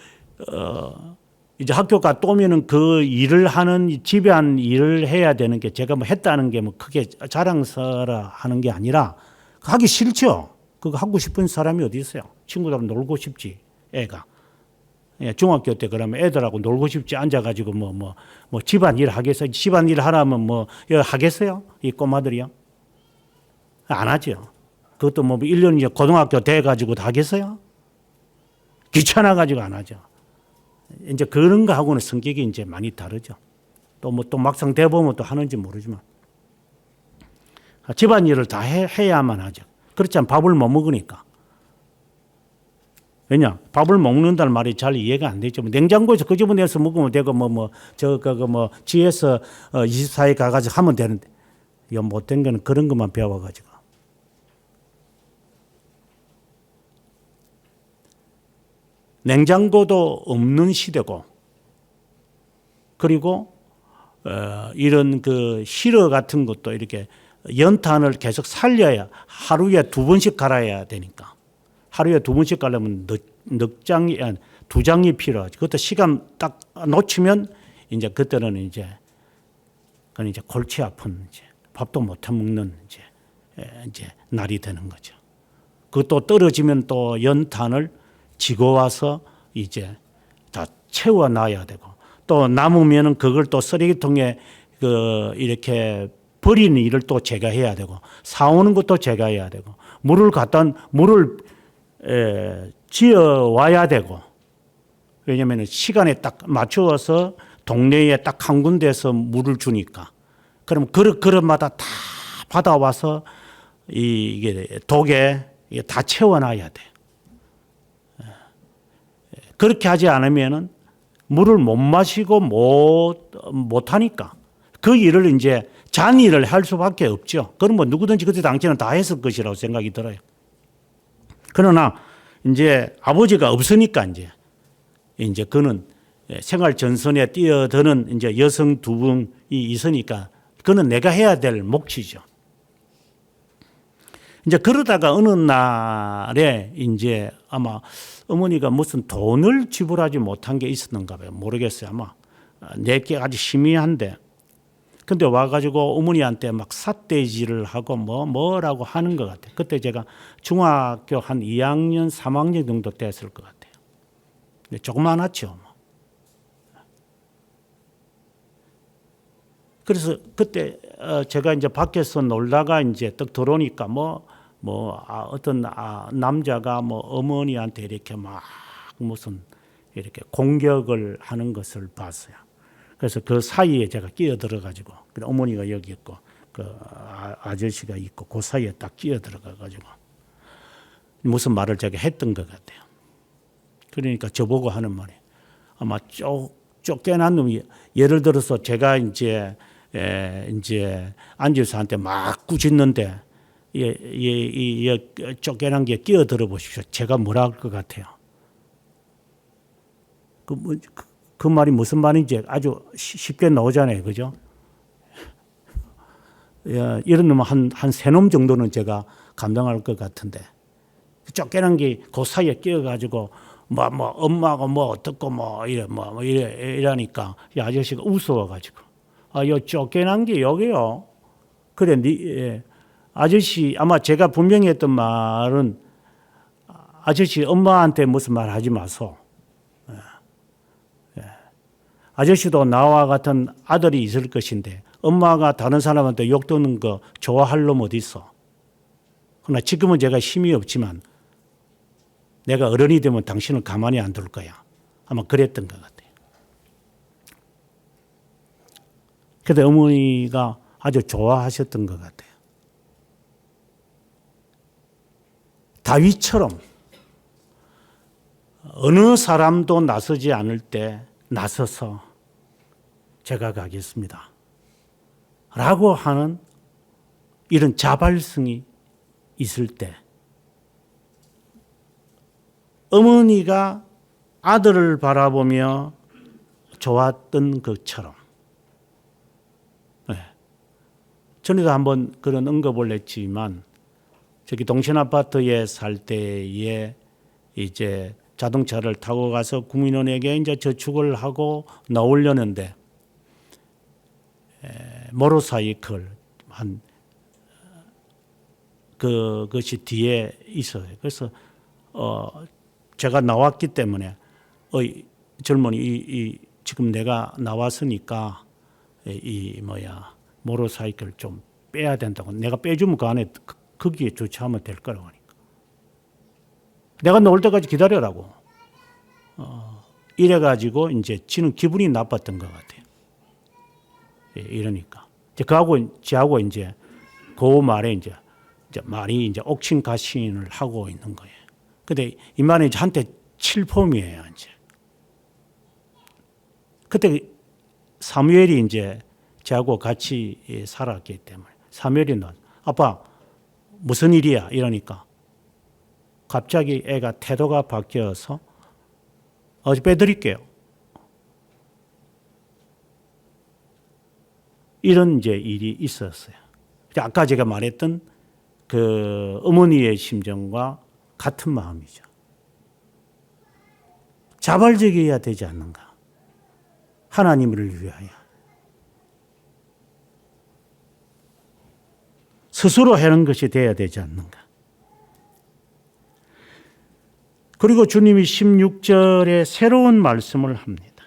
이제 학교 갔다 오면은 그 일을 하는 집안 일을 해야 되는 게 제가 뭐 했다는 게 뭐 크게 자랑스러워 하는 게 아니라 하기 싫죠. 그거 하고 싶은 사람이 어디 있어요? 친구들하고 놀고 싶지 애가. 중학교 때 그러면 애들하고 놀고 싶지 앉아가지고 뭐 집안 일 하겠어요? 집안 일 하라면 뭐 하겠어요? 이 꼬마들이요? 안 하죠. 그것도 뭐 1년 이제 고등학교 돼가지고 다 하겠어요? 귀찮아가지고 안 하죠. 이제 그런 거하고는 성격이 이제 많이 다르죠. 또 막상 돼보면 또 하는지 모르지만. 집안일을 다 해야만 하죠. 그렇지 않으면 밥을 못 먹으니까. 왜냐? 밥을 먹는다는 말이 잘 이해가 안 되죠. 냉장고에서 끄집어내서 먹으면 되고 GS 24에 가가지고 하면 되는데 이 못된 거는 그런 것만 배워가지고. 냉장고도 없는 시대고, 그리고 이런 그 시러 같은 것도 이렇게 연탄을 계속 살려야 하루에 2번씩 갈아야 되니까. 하루에 2번씩 갈려면 넉 장이, 2장이 필요하지. 그것도 시간 딱 놓치면 이제 그때는 이제 그건 이제 골치 아픈 이제 밥도 못 해 먹는 이제 날이 되는 거죠. 그것도 떨어지면 또 연탄을 지고 와서 이제 다 채워 놔야 되고, 또 남으면은 그걸 또 쓰레기통에 이렇게 버리는 일을 또 제가 해야 되고, 사오는 것도 제가 해야 되고, 물을 지어 와야 되고. 왜냐하면 시간에 딱 맞추어서 동네에 딱 한 군데서 물을 주니까. 그럼 그릇마다 다 받아와서 이게 독에 다 채워놔야 돼. 그렇게 하지 않으면은 물을 못 마시고 못 하니까 그 일을 이제 잔일을 할 수밖에 없죠. 그럼 뭐 누구든지 그때 당시에는 다 했을 것이라고 생각이 들어요. 그러나 이제 아버지가 없으니까 이제 그는 생활 전선에 뛰어드는 이제 여성 2분이 있으니까 그는 내가 해야 될 몫이죠. 이제 그러다가 어느 날에 이제 아마 어머니가 무슨 돈을 지불하지 못한 게 있었는가 봐요. 모르겠어요. 아마 내게 아주 희미한데. 근데 와가지고 어머니한테 막 삿대질을 하고 뭐라고 하는 것 같아요. 그때 제가 중학교 한 2학년, 3학년 정도 됐을 것 같아요. 근데 조그만하죠. 그래서 그때 제가 이제 밖에서 놀다가 이제 딱 들어오니까 어떤 남자가 어머니한테 이렇게 막 무슨 이렇게 공격을 하는 것을 봤어요. 그래서 그 사이에 제가 끼어들어 가지고, 어머니가 여기 있고 그 아저씨가 있고 그 사이에 딱 끼어들어가 가지고 무슨 말을 제가 했던 것 같아요. 그러니까 저보고 하는 말이 아마 쫓겨난 놈이, 예를 들어서 제가 이제 안지사한테 막 꾸짖는데 쫓겨난 게 끼어들어 보십시오. 제가 뭐라 할 것 같아요. 그 말이 무슨 말인지 아주 쉽게 나오잖아요. 그죠? 이런 놈은 한 3놈 정도는 제가 감당할 것 같은데, 쫓겨난 게 그 사이에 끼어가지고 엄마가 어떻고 이러니까 이 아저씨가 웃어가지고, 요 쫓겨난 게 여기요. 그래, 아저씨, 아마 제가 분명히 했던 말은 아저씨 엄마한테 무슨 말 하지 마소. 아저씨도 나와 같은 아들이 있을 것인데 엄마가 다른 사람한테 욕 듣는 거 좋아할 놈 어디 있어. 그러나 지금은 제가 힘이 없지만 내가 어른이 되면 당신을 가만히 안 둘 거야. 아마 그랬던 것 같아요. 그런데 어머니가 아주 좋아하셨던 것 같아요. 다윗처럼 어느 사람도 나서지 않을 때 나서서 제가 가겠습니다 라고 하는 이런 자발성이 있을 때, 어머니가 아들을 바라보며 좋았던 것처럼, 전에도 한번 그런 언급을 했지만 저기 동신 아파트에 살 때에 이제 자동차를 타고 가서 국민은행에 이제 저축을 하고 나오려는데 모터사이클 그것이 뒤에 있어요. 그래서 제가 나왔기 때문에 젊은이 지금 내가 나왔으니까 모터사이클 좀 빼야 된다고. 내가 빼주면 그 안에 거기에 주차하면 될 거라고 하니까 내가 나올 때까지 기다려라고. 이래가지고 이제 지는 기분이 나빴던 것 같아요. 이러니까 저하고 이제 그 말에 이제 많이 이제 옥신각신을 하고 있는 거예요. 근데 이만희 한테 칠폼이에요, 이제. 그때 사무엘이 이제 저하고 같이 살았기 때문에 사무엘이 나 아빠 무슨 일이야? 이러니까 갑자기 애가 태도가 바뀌어서 어제 빼드릴게요. 이런 이제 일이 있었어요. 아까 제가 말했던 그 어머니의 심정과 같은 마음이죠. 자발적이어야 되지 않는가? 하나님을 위하여. 스스로 하는 것이 돼야 되지 않는가? 그리고 주님이 16절에 새로운 말씀을 합니다.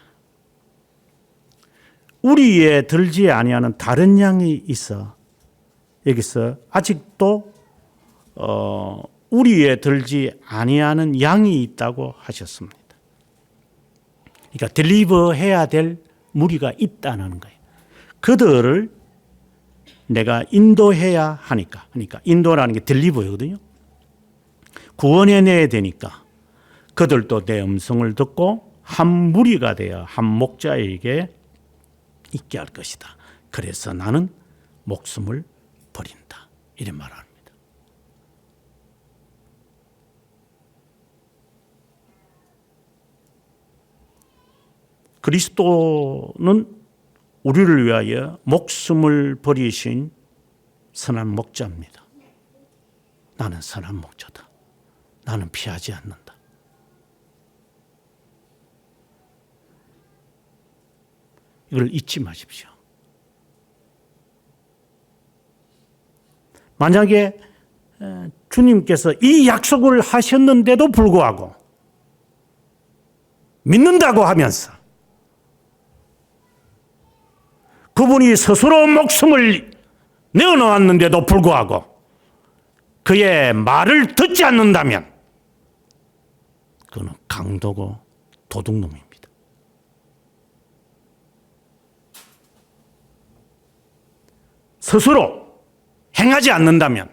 우리에 들지 아니하는 다른 양이 있어. 여기서 아직도 우리에 들지 아니하는 양이 있다고 하셨습니다. 그러니까 딜리버 해야 될 무리가 있다는 거예요. 그들을 내가 인도해야 하니까. 그러니까 인도라는 게 딜리버거든요. 구원해내야 되니까 그들도 내 음성을 듣고 한 무리가 되어 한 목자에게 있게 할 것이다. 그래서 나는 목숨을 버린다. 이런 말합니다. 그리스도는 우리를 위하여 목숨을 버리신 선한 목자입니다. 나는 선한 목자다. 나는 피하지 않는다. 이걸 잊지 마십시오. 만약에 주님께서 이 약속을 하셨는데도 불구하고 믿는다고 하면서 그분이 스스로 목숨을 내어놓았는데도 불구하고 그의 말을 듣지 않는다면 그는 강도고 도둑놈입니다. 스스로 행하지 않는다면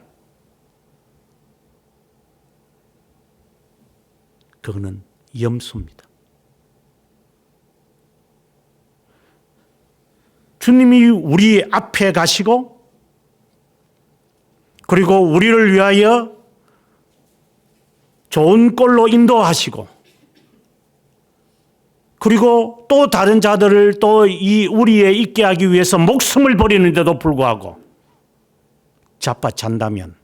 그거는 염소입니다. 주님이 우리 앞에 가시고 그리고 우리를 위하여 좋은 꼴로 인도하시고 그리고 또 다른 자들을 또 이 우리에 있게 하기 위해서 목숨을 버리는데도 불구하고 자빠잔다면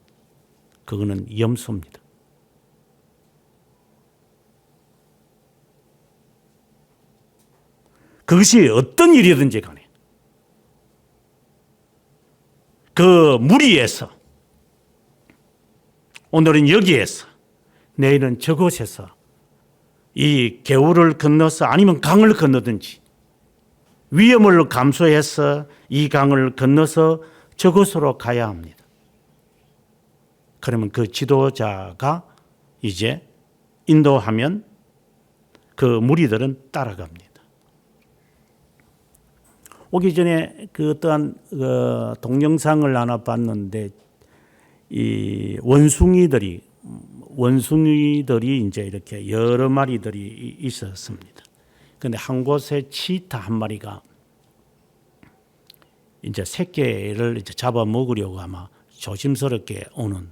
그거는 염소입니다. 그것이 어떤 일이든지 간에 그 무리에서 오늘은 여기에서 내일은 저곳에서 이 개울을 건너서 아니면 강을 건너든지 위험을 감수해서 이 강을 건너서 저곳으로 가야 합니다. 그러면 그 지도자가 이제 인도하면 그 무리들은 따라갑니다. 오기 전에 그 어떠한 동영상을 하나 봤는데 이 원숭이들이 이제 이렇게 여러 마리들이 있었습니다. 그런데 한 곳에 치타 한 마리가 이제 새끼를 이제 잡아 먹으려고 아마 조심스럽게 오는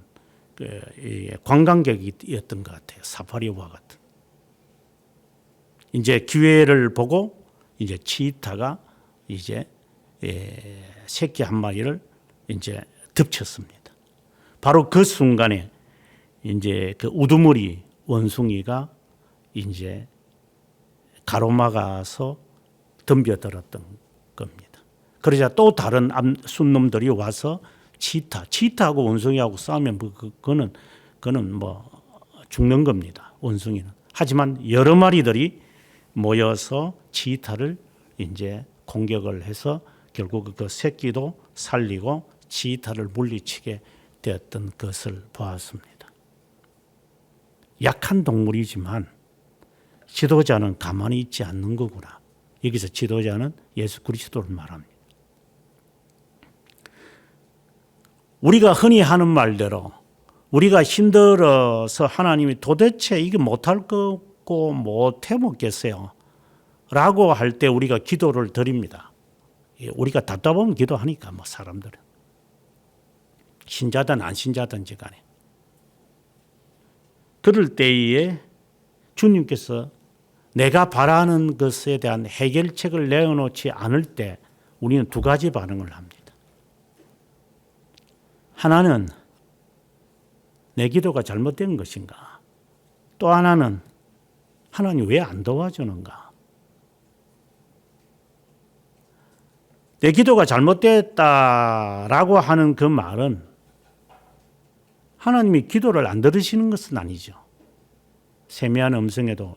관광객이었던 것 같아요. 사파리와 같은. 이제 기회를 보고 이제 치타가 이제 새끼 한 마리를 이제 덮쳤습니다. 바로 그 순간에 이제 그 우두머리 원숭이가 이제 가로막아서 덤벼들었던 겁니다. 그러자 또 다른 순놈들이 와서 치타하고 원숭이하고 싸우면 그거는 뭐 죽는 겁니다. 원숭이는. 하지만 여러 마리들이 모여서 치타를 이제 공격을 해서 결국 그 새끼도 살리고 치타를 물리치게 되었던 것을 보았습니다. 약한 동물이지만 지도자는 가만히 있지 않는 거구나. 여기서 지도자는 예수 그리스도를 말합니다. 우리가 흔히 하는 말대로 우리가 힘들어서 하나님이 도대체 이게 못할 거고 못해 먹겠어요 라고 할 때 우리가 기도를 드립니다. 우리가 답답하면 기도하니까 뭐 사람들은 신자든 안 신자든지 간에 그럴 때에 주님께서 내가 바라는 것에 대한 해결책을 내어놓지 않을 때 우리는 두 가지 반응을 합니다. 하나는 내 기도가 잘못된 것인가? 또 하나는 하나님 왜 안 도와주는가? 내 기도가 잘못됐다라고 하는 그 말은 하나님이 기도를 안 들으시는 것은 아니죠. 세미한 음성에도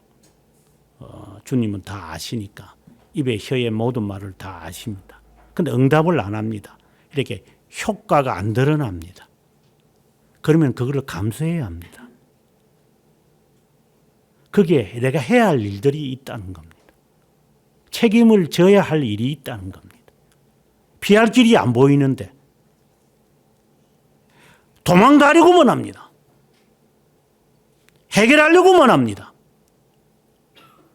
주님은 다 아시니까 입에 혀의 모든 말을 다 아십니다. 그런데 응답을 안 합니다. 이렇게 효과가 안 드러납니다. 그러면 그거를 감수해야 합니다. 그게 내가 해야 할 일들이 있다는 겁니다. 책임을 져야 할 일이 있다는 겁니다. 피할 길이 안 보이는데 도망가려고만 합니다. 해결하려고만 합니다.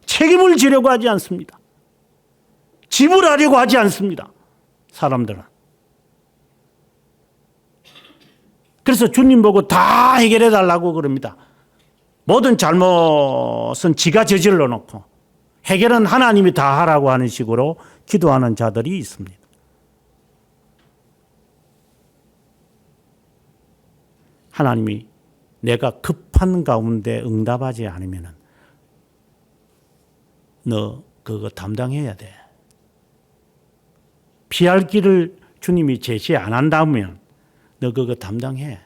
책임을 지려고 하지 않습니다. 지불하려고 하지 않습니다. 사람들은. 그래서 주님 보고 다 해결해 달라고 그럽니다. 모든 잘못은 지가 저질러 놓고 해결은 하나님이 다 하라고 하는 식으로 기도하는 자들이 있습니다. 하나님이 내가 급한 가운데 응답하지 않으면 너 그거 담당해야 돼. 피할 길을 주님이 제시 안 한다면 너 그거 담당해.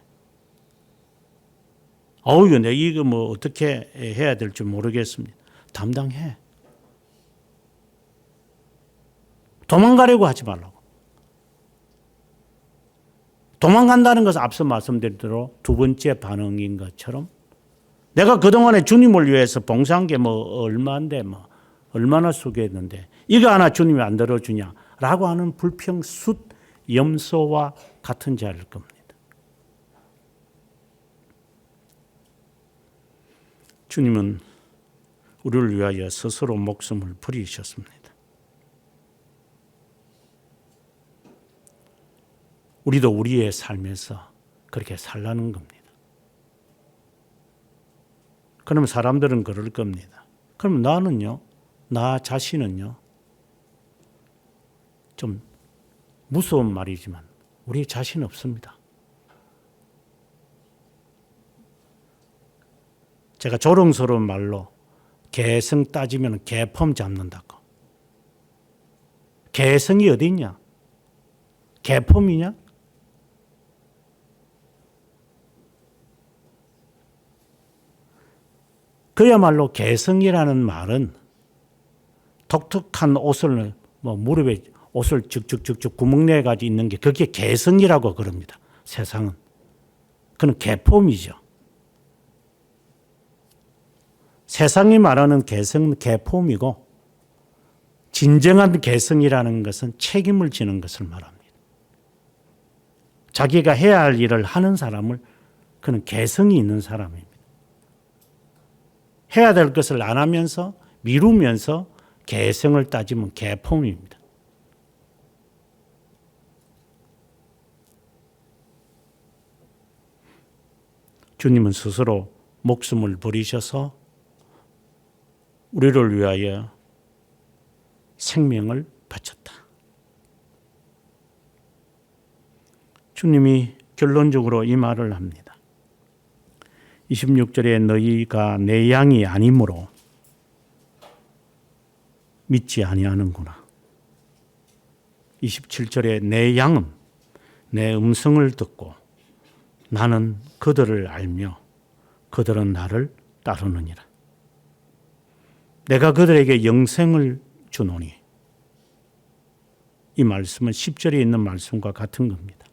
어우, 내가 이거 뭐 어떻게 해야 될지 모르겠습니다. 담당해. 도망가려고 하지 말라고. 도망간다는 것은 앞서 말씀드린 대로 두 번째 반응인 것처럼 내가 그동안에 주님을 위해서 봉사한 게 뭐 얼마인데 뭐 얼마나 수고했는데 이거 하나 주님이 안 들어주냐라고 하는 불평숫 염소와 같은 자일 겁니다. 주님은 우리를 위하여 스스로 목숨을 버리셨습니다. 우리도 우리의 삶에서 그렇게 살라는 겁니다. 그러면 사람들은 그럴 겁니다. 그럼 나는요? 나 자신은요? 좀 무서운 말이지만 우리 자신 없습니다. 제가 조롱스러운 말로 개성 따지면 개폼 잡는다고. 개성이 어디 있냐? 개폼이냐? 그야말로 개성이라는 말은 독특한 옷을 무릎에 옷을 쭉쭉쭉쭉 구멍 내가지고 있는 게 그게 개성이라고 그럽니다. 세상은. 그건 개폼이죠. 세상이 말하는 개성은 개폼이고 진정한 개성이라는 것은 책임을 지는 것을 말합니다. 자기가 해야 할 일을 하는 사람을 그는 개성이 있는 사람입니다. 해야 될 것을 안 하면서 미루면서 개성을 따지면 개폼입니다. 주님은 스스로 목숨을 버리셔서 우리를 위하여 생명을 바쳤다. 주님이 결론적으로 이 말을 합니다. 26절에 너희가 내 양이 아니므로 믿지 아니하는구나. 27절에 내 양은 내 음성을 듣고 나는 그들을 알며 그들은 나를 따르느니라. 내가 그들에게 영생을 주노니. 이 말씀은 10절에 있는 말씀과 같은 겁니다.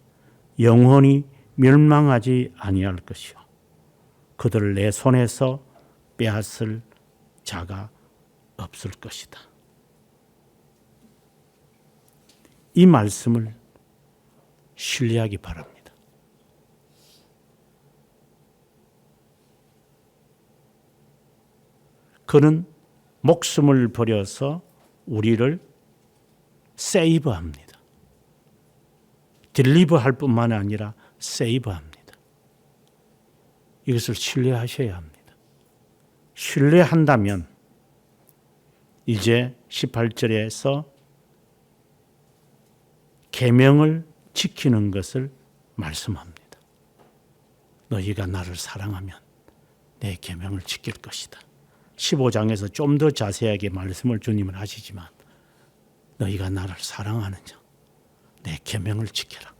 영원히 멸망하지 아니할 것이요 그들을 내 손에서 빼앗을 자가 없을 것이다. 이 말씀을 신뢰하기 바랍니다. 그는 목숨을 버려서 우리를 세이브합니다. 딜리버할 뿐만 아니라 세이브합니다. 이것을 신뢰하셔야 합니다. 신뢰한다면 이제 18절에서 계명을 지키는 것을 말씀합니다. 너희가 나를 사랑하면 내 계명을 지킬 것이다. 15장에서 좀 더 자세하게 말씀을 주님은 하시지만 너희가 나를 사랑하느냐 내 계명을 지켜라.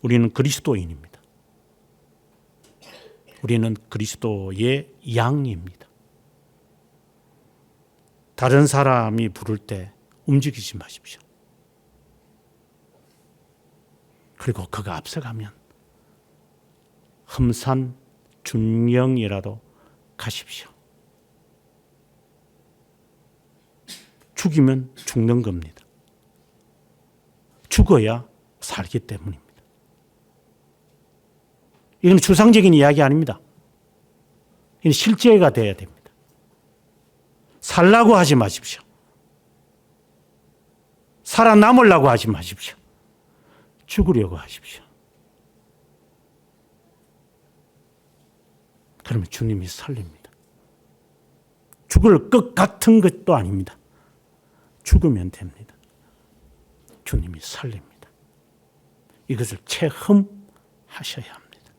우리는 그리스도인입니다. 우리는 그리스도의 양입니다. 다른 사람이 부를 때 움직이지 마십시오. 그리고 그가 앞서가면 험산 준영이라도 가십시오. 죽이면 죽는 겁니다. 죽어야 살기 때문입니다. 이건 추상적인 이야기 아닙니다. 이건 실제가 돼야 됩니다. 살라고 하지 마십시오. 살아남으려고 하지 마십시오. 죽으려고 하십시오. 그러면 주님이 살립니다. 죽을 것 같은 것도 아닙니다. 죽으면 됩니다. 주님이 살립니다. 이것을 체험하셔야 합니다.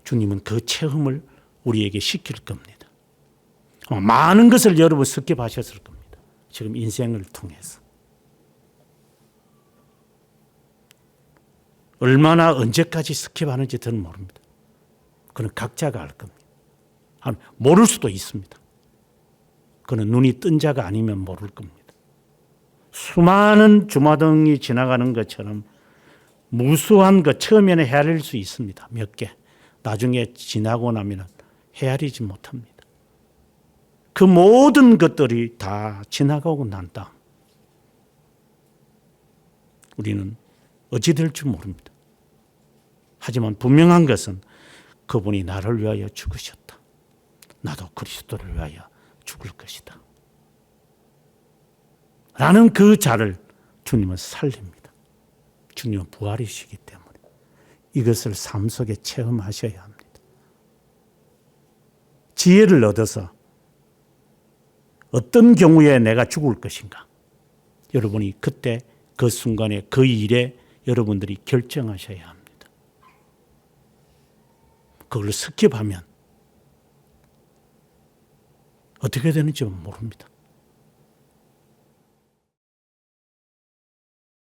주님은 그 체험을 우리에게 시킬 겁니다. 많은 것을 여러분 습격하셨을 겁니다. 지금 인생을 통해서. 얼마나 언제까지 스킵하는지 저는 모릅니다. 그는 각자가 알 겁니다. 모를 수도 있습니다. 그는 눈이 뜬 자가 아니면 모를 겁니다. 수많은 주마등이 지나가는 것처럼 무수한 것 처음에는 헤아릴 수 있습니다. 몇 개. 나중에 지나고 나면 헤아리지 못합니다. 그 모든 것들이 다 지나가고 난 다음 우리는 어찌 될지 모릅니다. 하지만 분명한 것은 그분이 나를 위하여 죽으셨다. 나도 그리스도를 위하여 죽을 것이다. 라는 그 자를 주님은 살립니다. 주님은 부활이시기 때문에 이것을 삶 속에 체험하셔야 합니다. 지혜를 얻어서 어떤 경우에 내가 죽을 것인가? 여러분이 그때 그 순간에 그 일에 여러분들이 결정하셔야 합니다. 그걸 스킵하면 어떻게 되는지 모릅니다.